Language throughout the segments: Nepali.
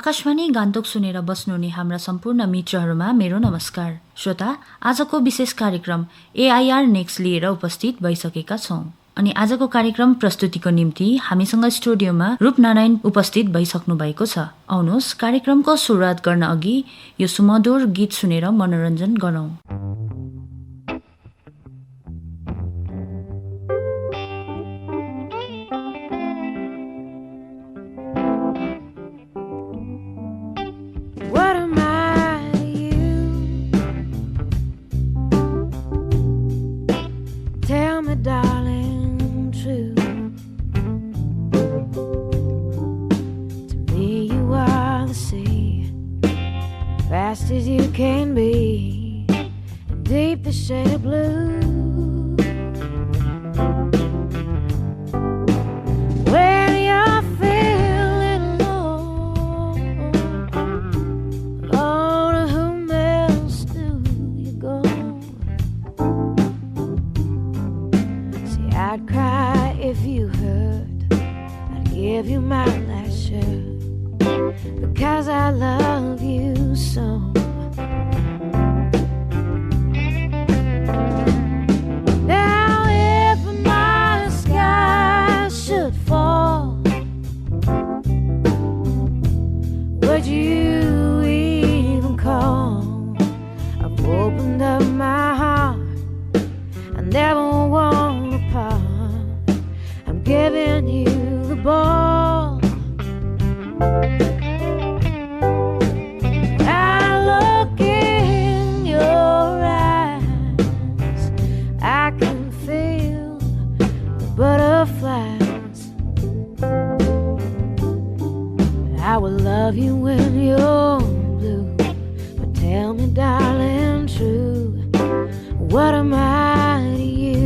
आकाशवाणी गान्तोक सुनेर बस्नुहुने हाम्रा सम्पूर्ण मित्रहरूमा मेरो नमस्कार। श्रोता, आजको विशेष कार्यक्रम एआइआर नेक्स्ट लिएर उपस्थित भइसकेका छौँ। अनि आजको कार्यक्रम प्रस्तुतिको निम्ति हामीसँग स्टुडियोमा रूपनारायण उपस्थित भइसक्नु भएको छ। आउनुहोस् कार्यक्रमको सुरुवात गर्न अघि यो सुमधुर गीत सुनेर मनोरञ्जन गरौँ। Fast as you can be, deep the shade of blue. When you're feeling low, oh, to whom else do you go? See, I'd cry if you hurt, I'd give you my last shirt, because I love you so. Now if my sky should fall, would you even call? I've opened up my heart, I never want to part. I'm giving you the ball. I will love you when you're blue, but tell me, darling, true, what am I to you?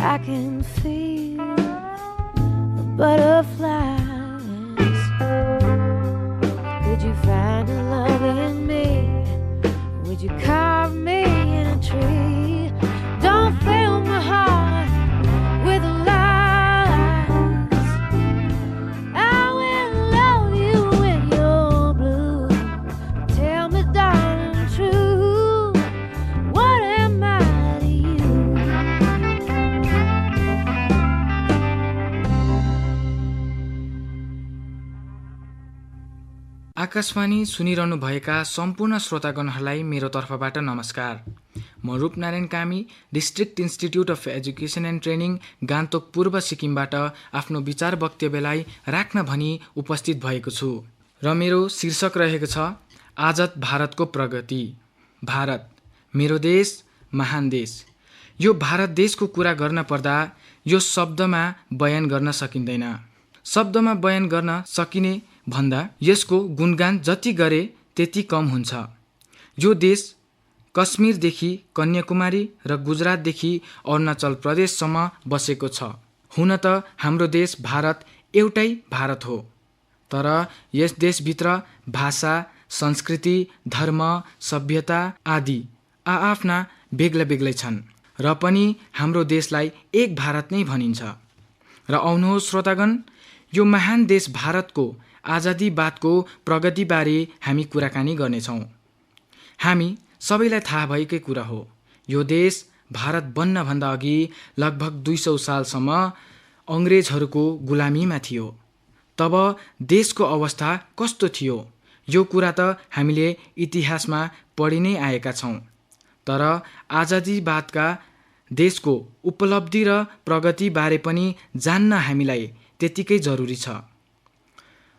I can feel the butterflies. Could you find a love in me? Would you carve me in a tree? Don't fill my heart with lies. I will love you when you're blue. Tell me, darling, true, what am I to you? Akashvani सुनिरहनु भएका सम्पूर्ण श्रोतागणहरूलाई मेरो तर्फबाट नमस्कार। म Rupnarayan Kami district institute of education and training Gangtok पूर्व सिक्किमबाट आफ्नो विचार वक्तव्यलाई राख्न भनी उपस्थित भएको छु र मेरो शीर्षक रहेको छ आजाद भारतको प्रगति। भारत मेरो देश, महान देश। यो भारत देशको कुरा गर्न पर्दा यो शब्दमा बयान गर्न सकिँदैन। शब्दमा बयान गर्न सकिने भन्दा यसको गुणगान जति गरे त्यति कम हुन्छ। यो देश कश्मीरदेखि कन्याकुमारी र गुजरातदेखि अरुणाचल प्रदेशसम्म बसेको छ। हुन त हाम्रो देश भारत एउटै भारत हो, तर यस देशभित्र भाषा, संस्कृति, धर्म, सभ्यता आदि आआफ्ना बेग्ला बेग्लै छन् र पनि हाम्रो देशलाई एक भारत नै भनिन्छ। र आउनुहोस् श्रोतागण, यो महान देश भारतको आजादीवादको प्रगतिबारे हामी कुराकानी गर्नेछौँ। हामी सबैलाई थाहा भएकै कुरा हो, यो देश भारत बन्नभन्दा अघि लगभग 200 सालसम्म अङ्ग्रेजहरूको गुलामीमा थियो। तब देशको अवस्था कस्तो थियो यो कुरा त हामीले इतिहासमा पढि नै आएका छौँ। तर आजादीवादका देशको उपलब्धि र प्रगतिबारे पनि जान्न हामीलाई त्यतिकै जरुरी छ।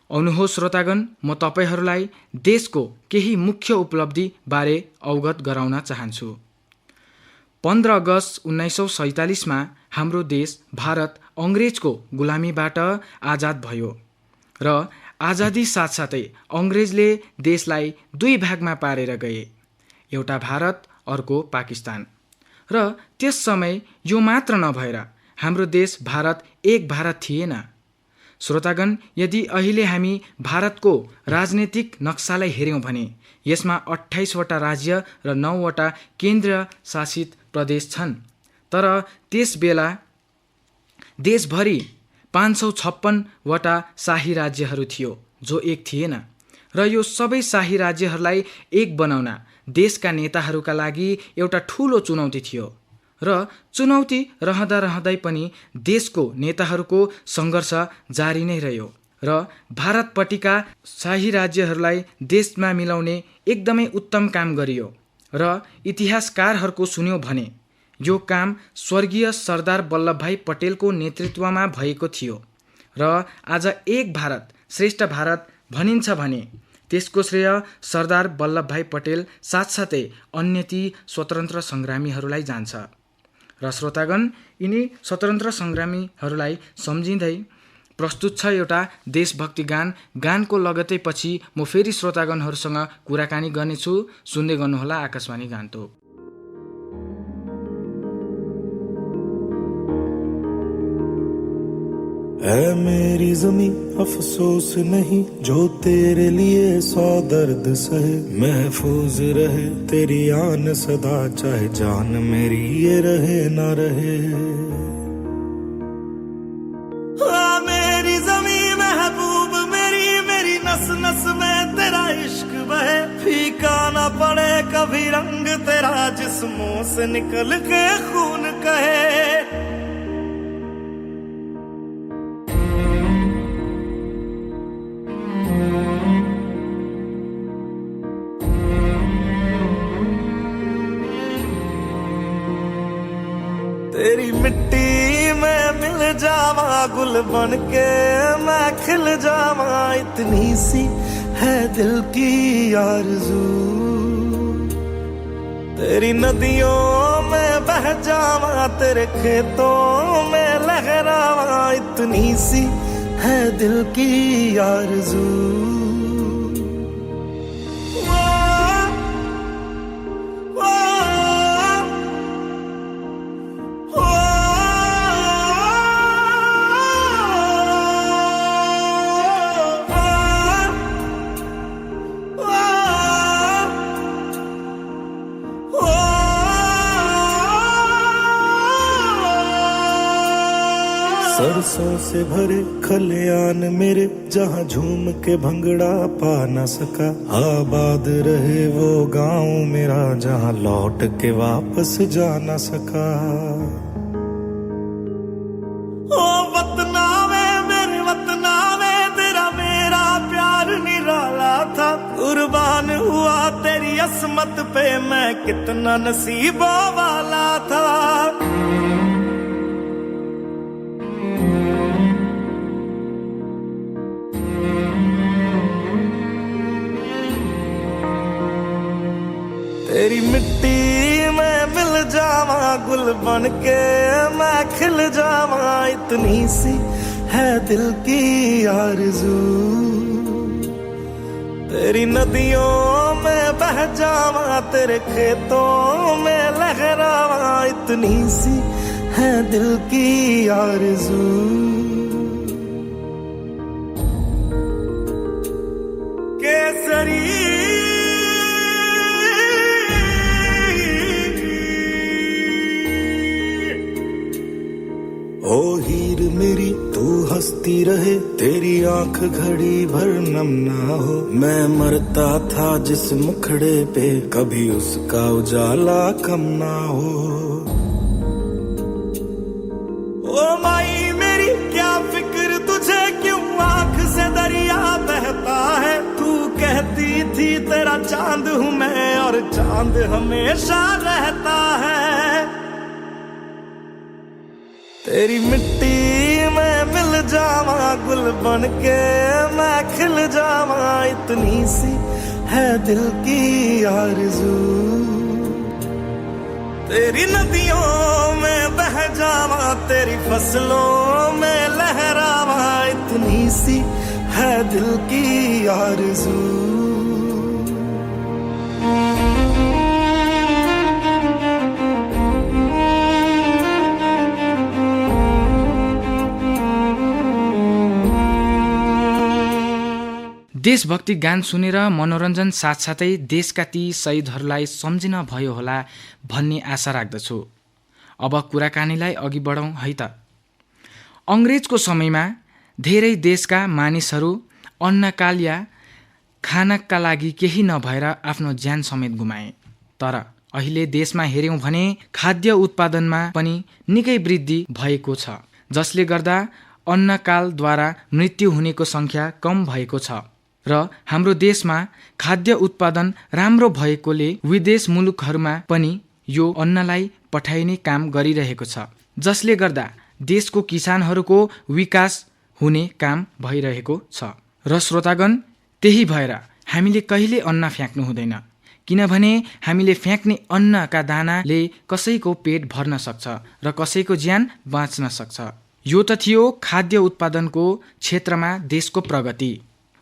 आउनुहोस् श्रोतागण, म तपाईहरूलाई देशको केही मुख्य उपलब्धिबारे अवगत गराउन चाहन्छु। 15 अगस्त 1947 हाम्रो देश भारत अङ्ग्रेजको गुलामीबाट आजाद भयो र आजादी साथसाथै अङ्ग्रेजले देशलाई 2 भागमा पारेर गए, एउटा भारत अर्को पाकिस्तान। र त्यस समय यो मात्र नभएर हाम्रो देश भारत एक भारत थिएन। श्रोतागण, यदि अहिले हामी भारतको राजनीतिक नक्सालाई हेऱ्यौँ भने यसमा 28 वटा राज्य र 9 वटा केन्द्र शासित प्रदेश छन्। तर त्यस बेला देशभरि 556 वटा शाही राज्यहरू थियो जो एक थिएन। र यो सबै शाही राज्यहरूलाई एक बनाउन देशका नेताहरूका लागि एउटा ठूलो चुनौती थियो। र चुनौती रहँदा रहँदै पनि देशको नेताहरूको सङ्घर्ष जारी नै रह्यो र भारतपट्टिका शाही राज्यहरूलाई देशमा मिलाउने एकदमै उत्तम काम गरियो। र इतिहासकारहरूको सुन्यो भने यो काम स्वर्गीय सरदार वल्लभभाई पटेलको नेतृत्वमा भएको थियो। र आज एक भारत श्रेष्ठ भारत भनिन्छ भने त्यसको श्रेय सरदार वल्लभभाई पटेल साथसाथै अन्य ती स्वतन्त्र सङ्ग्रामीहरूलाई जान्छ। र श्रोतागण, यिनी स्वतन्त्र सङ्ग्रामीहरूलाई सम्झिँदै प्रस्तुत छ एउटा देशभक्ति गान। गानको लगतै पछि म फेरि श्रोतागणहरूसँग कुराकानी गर्नेछु। सुन्दै गर्नुहोला आकाशवाणी गान्तोक। है मेरी ज़मीं अफसोस नहीं जो तेरे लिए 100 दर्द सहे, महफूज रहे तेरी आन सदा चाहे जान मेरी ये रहे ना रहे। मेरी ज़मीं महबूब मेरी, मेरी नस नस में तेरा इश्क बहे, फीका ना पड़े कभी रंग तेरा जिस्मों से निकल के खून कहे। तेरी मिट्टी में मिल जावा गुल बन के मैं खिल जावा, इतनी सी है दिल की आरज़ू। तेरी नदियों में बह जावा तेरे खेतों में लहरावा, इतनी सी है दिल की आरज़ू। सरसों से भरे खलियान मेरे जहाँ झूम के भंगड़ा पा न सका, आबाद रहे वो गांव मेरा जहाँ लौट के वापस जा न सका। ओ वतना में मेरे वतना में तेरा मेरा प्यार निराला था, कुर्बान हुआ तेरी असमत पे मैं कितना नसीबों वाला था। तेरी मिट्टी में मिल जावा गुल बन के मैं खिल जावा, इतनी सी है दिल की आरज़ू। तेरी नदियों में बह जावा तेरे खेतों में लहरावा, इतनी सी है दिल की आरज़ू। केसरी ओ हीर मेरी तू हंसती रहे, तेरी आंख घड़ी भर नम ना हो। मैं मरता था जिस मुखड़े पे कभी उसका उजाला कम ना हो। ओ माई मेरी क्या फिक्र तुझे, क्यों आंख से दरिया बहता है। तू कहती चांद हूं मैं और चांद हमेशा रहता है। तेरी मिट्टी में मिल जावा, गुल बन के मैं खिल जावा, इतनी सी है दिल की आरज़ू। तेरी नदियों में बह जावा, तेरी फसलों में लहरावा, इतनी सी है दिल की आरज़ू। देशभक्ति गान सुनेर मनोरञ्जन साथसाथै देशका ती शहीदहरूलाई सम्झिन भयो होला भन्ने आशा राख्दछु। अब कुराकानीलाई अघि बढाउँ है त। अङ्ग्रेजको समयमा धेरै देशका मानिसहरू अन्नकाल या खानका लागि केही नभएर आफ्नो ज्यान समेत गुमाए। तर अहिले देशमा हेऱ्यौँ भने खाद्य उत्पादनमा पनि निकै वृद्धि भएको छ, जसले गर्दा अन्नकालद्वारा मृत्यु हुनेको सङ्ख्या कम भएको छ र हाम्रो देशमा खाद्य उत्पादन राम्रो भएकोले विदेश मुलुकहरूमा पनि यो अन्नलाई पठाइने काम गरिरहेको छ, जसले गर्दा देशको किसानहरूको विकास हुने काम भइरहेको छ। र श्रोतागण, त्यही भएर हामीले कहिले अन्न फ्याँक्नु हुँदैन, किनभने हामीले फ्याँक्ने अन्नका दानाले कसैको पेट भर्न सक्छ र कसैको ज्यान बाँच्न सक्छ। यो त थियो खाद्य उत्पादनको क्षेत्रमा देशको प्रगति।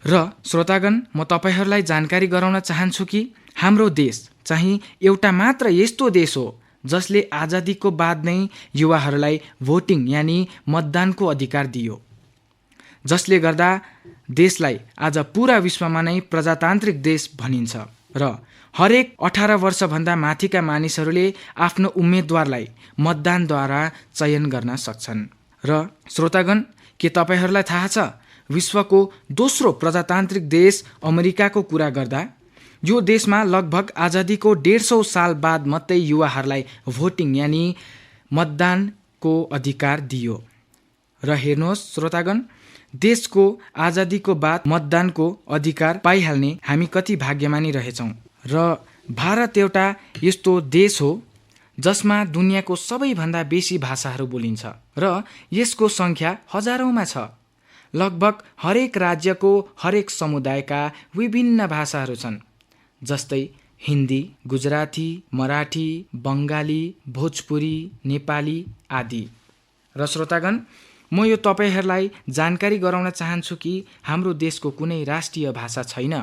र श्रोतागण, म तपाईहरूलाई जानकारी गराउन चाहन्छु कि हाम्रो देश चाहिँ एउटा मात्र यस्तो देश हो जसले आजादीको बाद नै युवाहरूलाई भोटिङ यानि मतदानको अधिकार दियो, जसले गर्दा देशलाई आज पुरा विश्वमा नै प्रजातान्त्रिक देश भनिन्छ र हरेक 18 वर्षभन्दा माथिका मानिसहरूले आफ्नो उम्मेदवारलाई मतदानद्वारा चयन गर्न सक्छन्। र श्रोतागण, के तपाईहरूलाई थाहा छ विश्वको दोस्रो प्रजातान्त्रिक देश अमेरिकाको कुरा गर्दा यो देशमा लगभग आजादीको 150 साल बाद मात्रै युवाहरूलाई भोटिङ यानि मतदानको अधिकार दियो। र हेर्नुहोस् श्रोतागण, देशको आजादीको बाद मतदानको अधिकार पाइहाल्ने हामी कति भाग्यमानी रहेछौँ। र भारत एउटा यस्तो देश हो जसमा दुनियाँको सबैभन्दा बेसी भाषाहरू बोलिन्छ र यसको सङ्ख्या हजारौँमा छ। लगभग हरेक राज्यको हरेक समुदायका विभिन्न भाषाहरू छन्, जस्तै हिन्दी, गुजराती, मराठी, बङ्गाली, भोजपुरी, नेपाली आदि। र श्रोतागण, म यो तपाईहरूलाई जानकारी गराउन चाहन्छु कि हाम्रो देशको कुनै राष्ट्रिय भाषा छैन।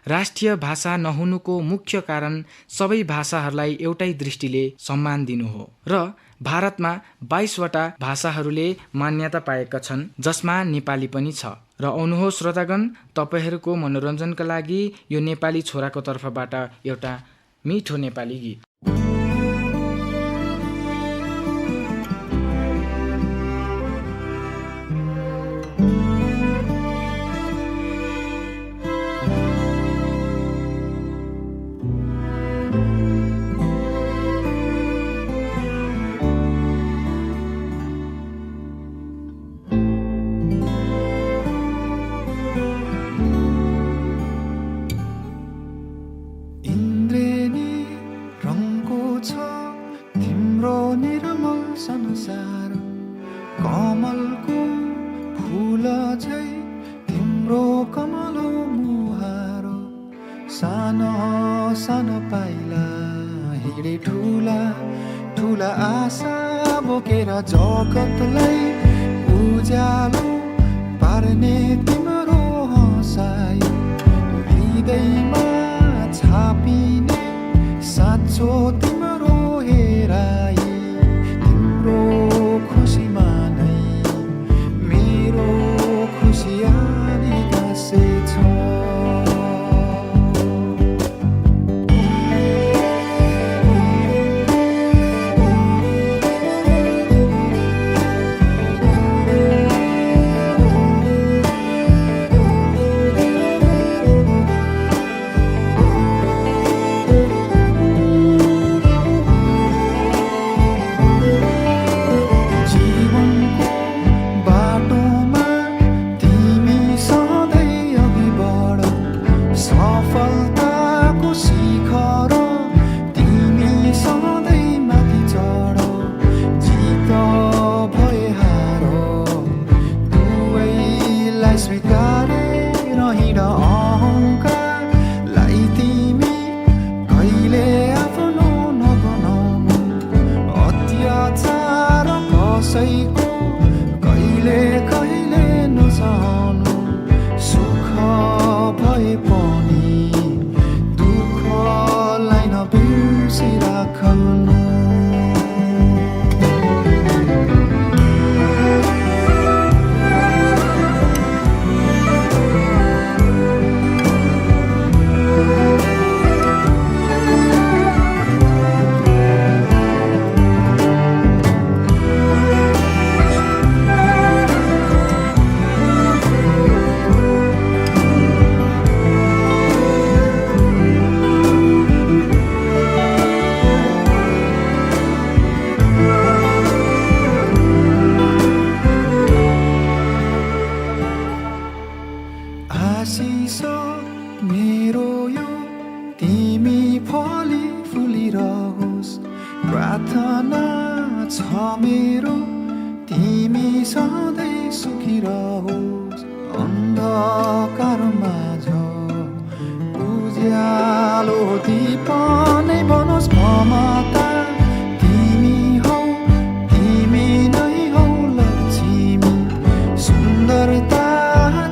राष्ट्रिय भाषा नहुनुको मुख्य कारण सबै भाषाहरूलाई एउटै दृष्टिले सम्मान दिनु हो। र भारतमा 22वटा भाषाहरूले मान्यता पाएका छन्, जसमा नेपाली पनि छ। र आउनुहोस् श्रोतागण, तपाईहरूको मनोरञ्जनका लागि यो नेपाली छोराको तर्फबाट एउटा मिठो नेपाली गीत। संसार कमलको फूल झै तिम्रो कमलो मुहार, सानो सानो पाइला हिँडे ठुला ठुला आशा बोकेर जगतलाई उज्यालो पार्ने तिम्रो हँसाइ, हृदयमा छापिने साँचो तिम्रो हेराइ, तिम्रो खुसीमा नै मेरो खुसी आनी गाँसेछ। आशिष मेरो यो तिमी फली फुलिरहोस् प्रार्थना छ मेरो तिमी सधैँ सुखी रहोस् अन्धकार माझ उज्यालो दीप नै बनोस् ममता तिमी हौ तिमी नै हौ लक्ष्मी सुन्दरता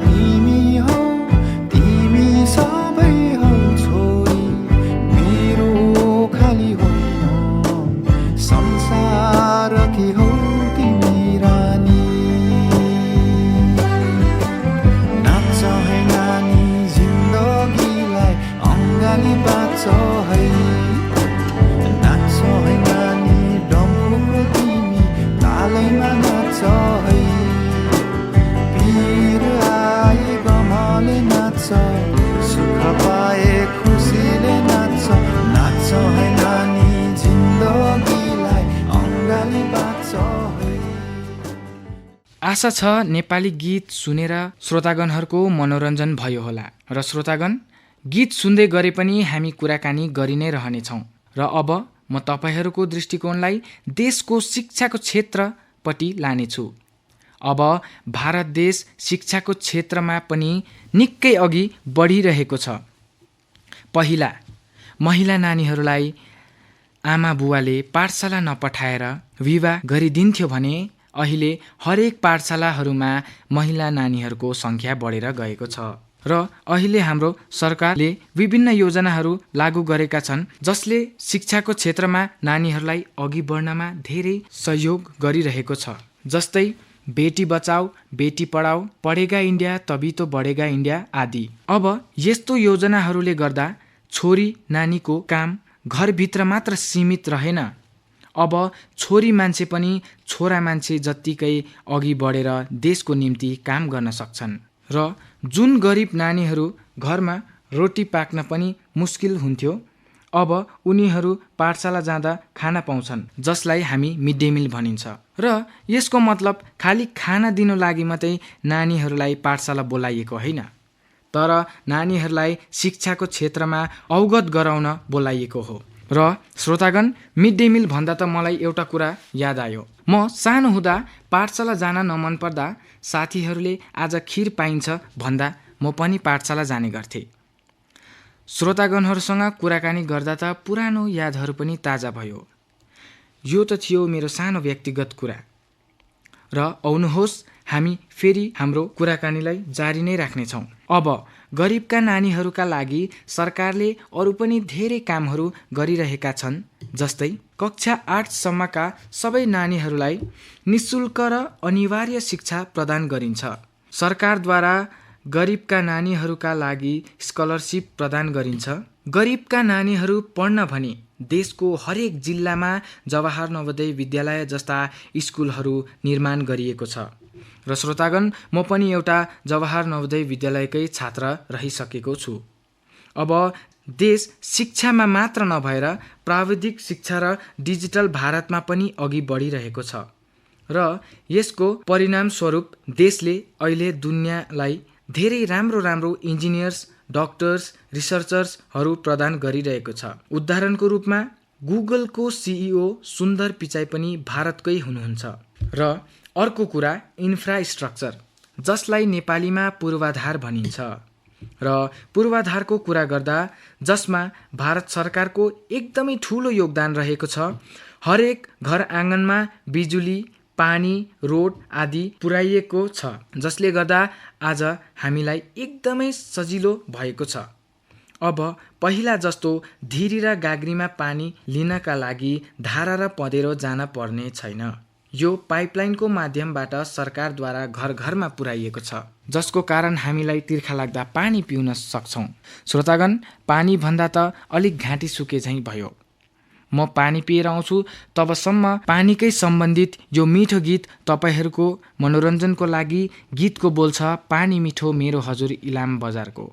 तिमी हौ तिमी सबै हौ छोरी मेरो खाली होइन संसारकी हौ तिमी रानी नाच है नानी जिन्दगीलाई अङ्गाली बाँच है नाच है नानी डम्फुको तिमी तालैमा नाच है पीर आए गमले नाच सुख पाए खुसीले नाच नाच है नानी जिन्दगीलाई अङ्गाली बाँच है आशा छ नेपाली गीत सुनेर श्रोतागणहरूको मनोरञ्जन भयो होला र श्रोतागण गीत सुन्दै गरे पनि हामी कुराकानी गरि नै रहनेछौँ र अब म तपाईँहरूको दृष्टिकोणलाई देशको शिक्षाको क्षेत्रपट्टि लानेछु। अब भारत देश शिक्षाको क्षेत्रमा पनि निकै अघि बढिरहेको छ। पहिला महिला नानीहरूलाई आमा बुवाले पाठशाला नपठाएर विवाह गरिदिन्थ्यो भने अहिले हरेक पाठशालाहरूमा महिला नानीहरूको सङ्ख्या बढेर गएको छ र अहिले हाम्रो सरकारले विभिन्न योजनाहरू लागू गरेका छन् जसले शिक्षाको क्षेत्रमा नानीहरूलाई अघि बढ्नमा धेरै सहयोग गरिरहेको छ। जस्तै बेटी बचाओ बेटी पढाओ पढेगा इन्डिया तभी तो बढेगा इन्डिया आदि। अब यस्तो योजनाहरूले गर्दा छोरी नानीको काम घरभित्र मात्र सीमित रहेन, अब छोरी मान्छे पनि छोरा मान्छे जत्तिकै अघि बढेर देशको निम्ति काम गर्न सक्छन् र जुन गरिब नानीहरू घरमा रोटी पाक्न पनि मुस्किल हुन्थ्यो अब उनीहरू पाठशाला जाँदा खाना पाउँछन् जसलाई हामी मिड डे मिल भनिन्छ र यसको मतलब खाली खाना दिनु लागि मात्रै नानीहरूलाई पाठशाला बोलाइएको होइन, तर नानीहरूलाई शिक्षाको क्षेत्रमा अवगत गराउन बोलाइएको हो। र श्रोतागण मिड डे मिल भन्दा त मलाई एउटा कुरा याद आयो। म सानो हुँदा पाठशाला जान नमन पर्दा साथीहरूले आज खिर पाइन्छ भन्दा म पनि पाठशाला जाने गर्थेँ। श्रोतागणहरूसँग कुराकानी गर्दा त पुरानो यादहरू पनि ताजा भयो। यो त थियो मेरो सानो व्यक्तिगत कुरा र आउनुहोस् हामी फेरि हाम्रो कुराकानीलाई जारी नै राख्नेछौँ। अब गरिबका नानीहरूका लागि सरकारले अरू पनि धेरै कामहरू गरिरहेका छन्। जस्तै कक्षा 8 सम्मका सबै नानीहरूलाई निःशुल्क र अनिवार्य शिक्षा प्रदान गरिन्छ। सरकारद्वारा गरिबका नानीहरूका लागि स्कलरसिप प्रदान गरिन्छ। गरिबका नानीहरू पढ्न भने देशको हरेक जिल्लामा जवाहर नवोदय विद्यालय जस्ता स्कुलहरू निर्माण गरिएको छ र श्रोतागण म पनि एउटा जवाहर नवोदय विद्यालयकै छात्र रहिसकेको छु। अब देश शिक्षामा मात्र नभएर प्राविधिक शिक्षा र डिजिटल भारतमा पनि अघि बढिरहेको छ र यसको परिणामस्वरूप देशले अहिले दुनियाँलाई धेरै राम्रो राम्रो इन्जिनियर्स, डक्टर्स, रिसर्चर्सहरू प्रदान गरिरहेको छ। उदाहरणको रूपमा गुगलको सिइओ सुन्दर पिचाई पनि भारतकै हुनुहुन्छ। र अर्को कुरा इन्फ्रास्ट्रक्चर, जसलाई नेपालीमा पूर्वाधार भनिन्छ। र पूर्वाधारको कुरा गर्दा जसमा भारत सरकारको एकदमै ठुलो योगदान रहेको छ। हरेक घर आँगनमा बिजुली, पानी, रोड आदि पुर्याइएको छ जसले गर्दा आज हामीलाई एकदमै सजिलो भएको छ। अब पहिला जस्तो धिरी र गाग्रीमा पानी लिनका लागि धारा र पँधेरो जान पर्ने छैन। यो पाइपलाइनको माध्यमबाट सरकारद्वारा घर घरमा पुर्याइएको छ जसको कारण हामीलाई तिर्खा लाग्दा पानी पिउन सक्छौँ। श्रोतागण पानी भन्दा त अलिक घाँटी सुके झैँ भयो। म पानी पिएर आउँछु, तबसम्म पानीकै सम्बन्धित यो मिठो गीत तपाईँहरूको मनोरञ्जनको लागि। गीतको बोल छ पानी मिठो मेरो हजुर इलाम बजारको।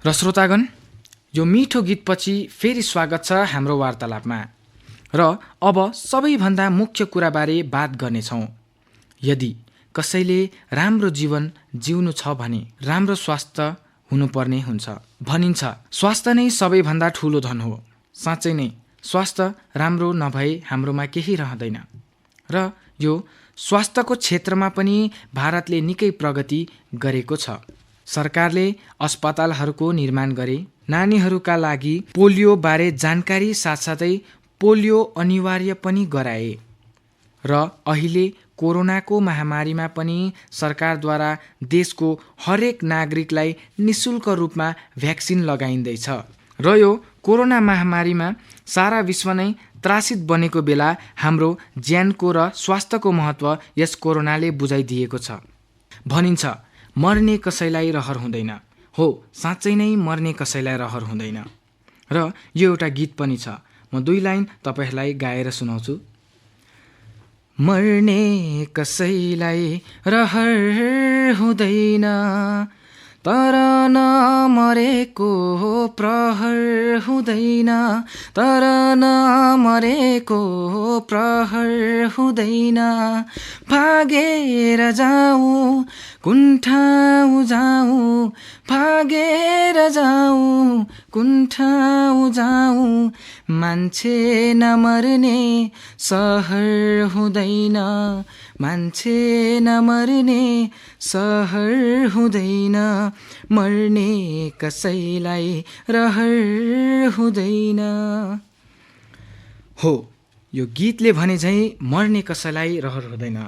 र श्रोतागण, यो मिठो गीतपछि फेरि स्वागत छ हाम्रो वार्तालापमा। र अब सबैभन्दा मुख्य कुराबारे बात गर्नेछौँ। यदि कसैले राम्रो जीवन जिउनु छ भने राम्रो स्वास्थ्य हुनुपर्ने हुन्छ। भनिन्छ स्वास्थ्य नै सबैभन्दा ठुलो धन हो। साँच्चै नै स्वास्थ्य राम्रो नभए हाम्रोमा केही रहँदैन। र यो स्वास्थ्यको क्षेत्रमा पनि भारतले निकै प्रगति गरेको छ। सरकारले अस्पतालहरूको निर्माण गरे, नानीहरूका लागि पोलियो बारे जानकारी साथसाथै पोलियो अनिवार्य पनि गराए। र अहिले कोरोनाको महामारीमा पनि सरकारद्वारा देशको हरेक नागरिकलाई निशुल्क रूपमा भ्याक्सिन लगाइँदैछ। र यो कोरोना महामारीमा सारा विश्व नै त्रासित बनेको बेला हाम्रो ज्यानको र स्वास्थ्यको महत्त्व यस कोरोनाले बुझाइदिएको छ। भनिन्छ मर्ने कसैलाई रहर हुँदैन। हो, साँच्चै नै मर्ने कसैलाई रहर हुँदैन। र यो एउटा गीत पनि छ, म 2 लाइन तपाईहरूलाई गाएर सुनाउँछु। मर्ने कसैलाई रहर हुँदैन, तर नमरेको प्रहर हुँदैन, तर नमरेको प्रहर हुँदैन। भागेर जाऊ कुन ठाउँ जाऊ, भागेर जाऊ कुन ठाउँ जाऊ, मान्छे नमर्ने सहर हुँदैन, मान्छे नमर्ने सहर हुँदैन, मर्ने कसैलाई रहर हुँदैन। हो, यो गीतले भने झैँ मर्ने कसैलाई रहर हुँदैन।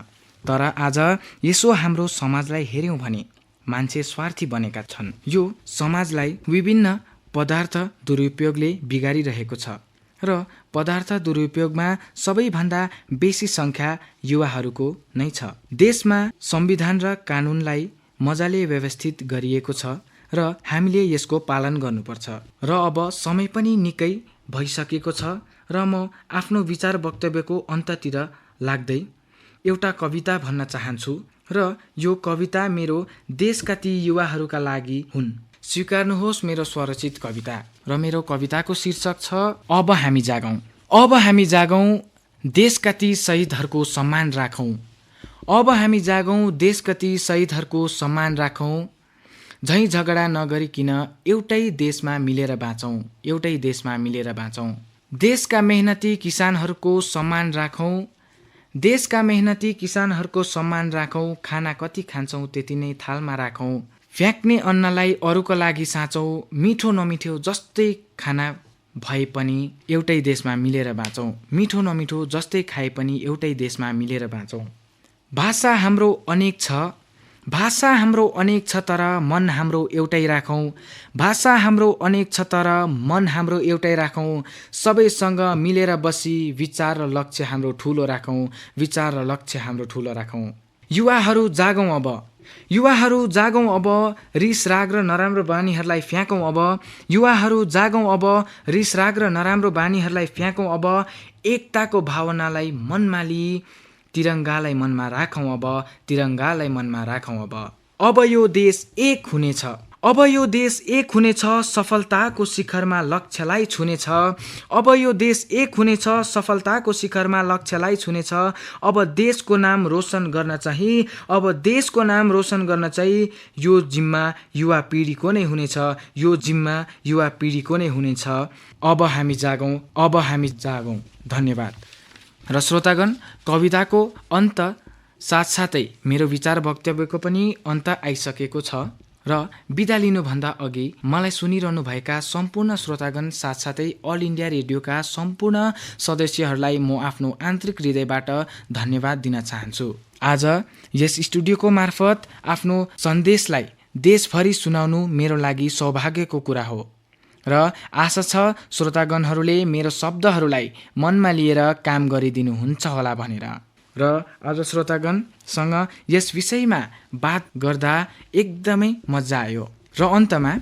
तर आज यसो हाम्रो समाजलाई हेऱ्यौँ भने मान्छे स्वार्थी बनेका छन्। यो समाजलाई विभिन्न पदार्थ दुरुपयोगले बिगारिरहेको छ। र पदार्थ दुरुपयोगमा सबैभन्दा बेसी सङ्ख्या युवाहरूको नै छ। देशमा संविधान र कानुनलाई मजाले व्यवस्थित गरिएको छ र हामीले यसको पालन गर्नुपर्छ। र अब समय पनि निकै भइसकेको छ र म आफ्नो विचार वक्तव्यको अन्ततिर लाग्दै एउटा कविता भन्न चाहन्छु। र यो कविता मेरो देशका ती युवाहरूका लागि हुन्। स्वीकार्नुहोस् मेरो स्वरचित कविता। र मेरो कविताको शीर्षक छ अब हामी जागौँ। अब हामी जागौँ, देशका ती शहीदहरूको सम्मान राखौँ। अब हामी जागौँ, देशका ती शहीदहरूको सम्मान राखौँ। झैँ झगडा नगरिकन एउटै देशमा मिलेर बाँचौँ, एउटै देशमा मिलेर बाँचौँ। देशका मेहनती किसानहरूको सम्मान राखौँ, देशका मेहनती किसानहरूको सम्मान राखौँ। खाना कति खान्छौँ त्यति नै थालमा राखौँ। फ्याँक्ने अन्नलाई अरूको लागि साँचौँ, मिठो नमिठो जस्तै खाना भए पनि एउटै देशमा मिलेर बाँचौँ। मिठो नमिठो जस्तै खाए पनि एउटै देशमा मिलेर बाँचौँ। भाषा हाम्रो अनेक छ तर मन हाम्रो एउटै राखौँ। भाषा हाम्रो अनेक छ तर मन हाम्रो एउटै राखौँ। सबैसँग मिलेर बसी विचार र लक्ष्य हाम्रो ठुलो राखौँ। युवाहरू जागौँ अब रिस राग र नराम्रो बानीहरूलाई फ्याँकौँ अब एकताको भावनालाई मनमा लिई तिरङ्गालाई मनमा राखौँ अब। अब यो देश एक हुनेछ सफलताको शिखरमा लक्ष्यलाई छुनेछ। अब देशको नाम रोशन गर्न चाहिँ यो जिम्मा युवा पिँढीको नै हुनेछ। अब हामी जागौँ। धन्यवाद। र श्रोतागण, कविताको अन्त साथसाथै मेरो विचार वक्तव्यको पनि अन्त आइसकेको छ र बिदा लिनुभन्दा अघि मलाई सुनिरहनु भएका सम्पूर्ण श्रोतागण साथसाथै अल इन्डिया रेडियोका सम्पूर्ण सदस्यहरूलाई म आफ्नो आन्तरिक हृदयबाट धन्यवाद दिन चाहन्छु। आज यस स्टुडियोको मार्फत आफ्नो सन्देशलाई देशभरि सुनाउनु मेरो लागि सौभाग्यको कुरा हो र आशा छ श्रोतागणहरूले मेरो शब्दहरूलाई मनमा लिएर काम गरिदिनुहुन्छ होला भनेर। र आज श्रोतागणसँग यस विषयमा बात गर्दा एकदमै मजा आयो। र अन्तमा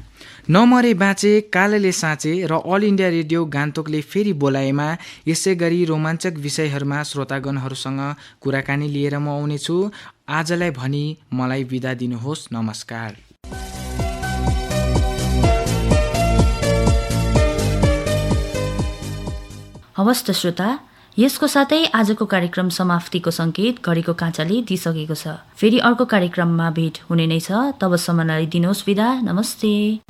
नमरे बाँचे कालले साँचे र अल इन्डिया रेडियो गान्तोकले फेरि बोलाएमा यसै गरी रोमाञ्चक विषयहरूमा श्रोतागणहरूसँग कुराकानी लिएर म आउनेछु। आजलाई भनी मलाई बिदा दिनुहोस्। नमस्कार। हवस् त श्रोता, यसको साथै आजको कार्यक्रम समाप्तिको सङ्केत घडीको काँचाले दिइसकेको छ। फेरि अर्को कार्यक्रममा भेट हुने नै छ। तबसम्मलाई दिनुहोस् बिदा। नमस्ते।